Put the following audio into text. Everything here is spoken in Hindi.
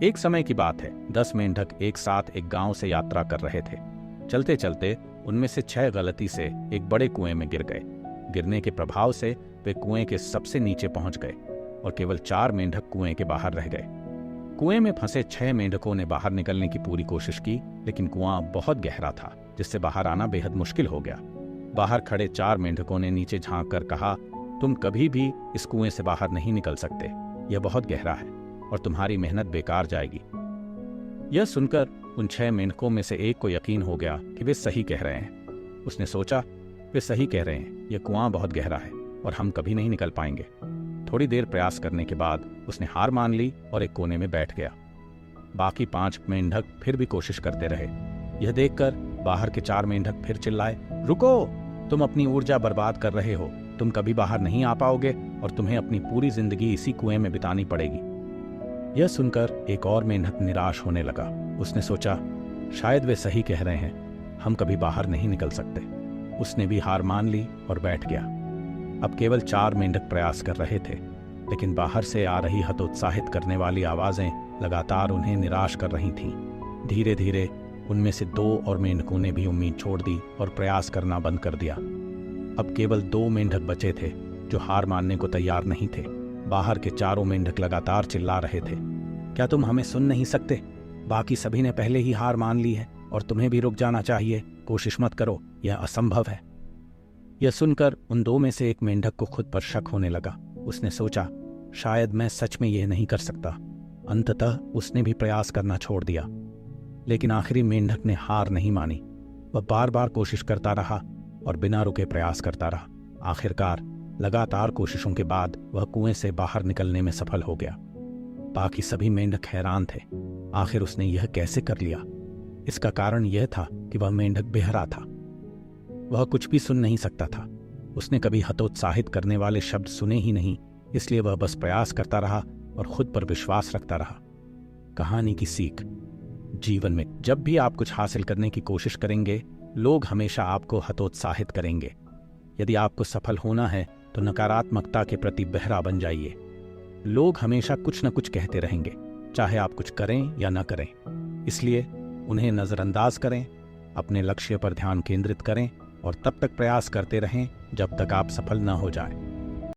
एक समय की बात है, 10 मेंढक एक साथ एक गांव से यात्रा कर रहे थे। चलते चलते उनमें से 6 गलती से एक बड़े कुएं में गिर गए। गिरने के प्रभाव से वे कुएं के सबसे नीचे पहुंच गए और केवल 4 मेंढक कुएं के बाहर रह गए। कुएं में फंसे 6 मेंढकों ने बाहर निकलने की पूरी कोशिश की, लेकिन कुआं बहुत गहरा था, जिससे बाहर आना बेहद मुश्किल हो गया। बाहर खड़े 4 मेंढकों ने नीचे झांक कर कहा, तुम कभी भी इस कुएं से बाहर नहीं निकल सकते। यह बहुत गहरा है और तुम्हारी मेहनत बेकार जाएगी। यह सुनकर उन 6 मेंढकों में से एक को यकीन हो गया कि वे सही कह रहे हैं। उसने सोचा, वे सही कह रहे हैं, यह कुआं बहुत गहरा है और हम कभी नहीं निकल पाएंगे। थोड़ी देर प्रयास करने के बाद उसने हार मान ली और एक कोने में बैठ गया। बाकी 5 मेंढक फिर भी कोशिश करते रहे। यह देखकर बाहर के 4 मेंढक फिर चिल्लाए, रुको, तुम अपनी ऊर्जा बर्बाद कर रहे हो। तुम कभी बाहर नहीं आ पाओगे और तुम्हें अपनी पूरी जिंदगी इसी कुएं में बितानी पड़ेगी। यह सुनकर एक और मेंढक निराश होने लगा। उसने सोचा, शायद वे सही कह रहे हैं, हम कभी बाहर नहीं निकल सकते। उसने भी हार मान ली और बैठ गया। अब केवल 4 मेंढक प्रयास कर रहे थे, लेकिन बाहर से आ रही हतोत्साहित करने वाली आवाजें लगातार उन्हें निराश कर रही थीं। धीरे धीरे उनमें से 2 और मेंढकों ने भी उम्मीद छोड़ दी और प्रयास करना बंद कर दिया। अब केवल 2 मेंढक बचे थे जो हार मानने को तैयार नहीं थे। बाहर के 4 मेंढक लगातार चिल्ला रहे थे, क्या तुम हमें सुन नहीं सकते? बाकी सभी ने पहले ही हार मान ली है और तुम्हें भी रुक जाना चाहिए। कोशिश मत करो, यह असंभव है। यह सुनकर उन 2 में से एक मेंढक को खुद पर शक होने लगा। उसने सोचा, शायद मैं सच में यह नहीं कर सकता। अंततः उसने भी प्रयास करना छोड़ दिया। लेकिन आखिरी मेंढक ने हार नहीं मानी। वह बार बार कोशिश करता रहा और बिना रुके प्रयास करता रहा। आखिरकार लगातार कोशिशों के बाद वह कुएं से बाहर निकलने में सफल हो गया। बाकी सभी मेंढक हैरान थे, आखिर उसने यह कैसे कर लिया? इसका कारण यह था कि वह मेंढक बेहरा था। वह कुछ भी सुन नहीं सकता था। उसने कभी हतोत्साहित करने वाले शब्द सुने ही नहीं, इसलिए वह बस प्रयास करता रहा और खुद पर विश्वास रखता रहा। कहानी की सीख, जीवन में जब भी आप कुछ हासिल करने की कोशिश करेंगे, लोग हमेशा आपको हतोत्साहित करेंगे। यदि आपको सफल होना है तो नकारात्मकता के प्रति बहरा बन जाइए। लोग हमेशा कुछ न कुछ कहते रहेंगे, चाहे आप कुछ करें या न करें। इसलिए उन्हें नजरअंदाज करें, अपने लक्ष्य पर ध्यान केंद्रित करें और तब तक प्रयास करते रहें जब तक आप सफल न हो जाएं।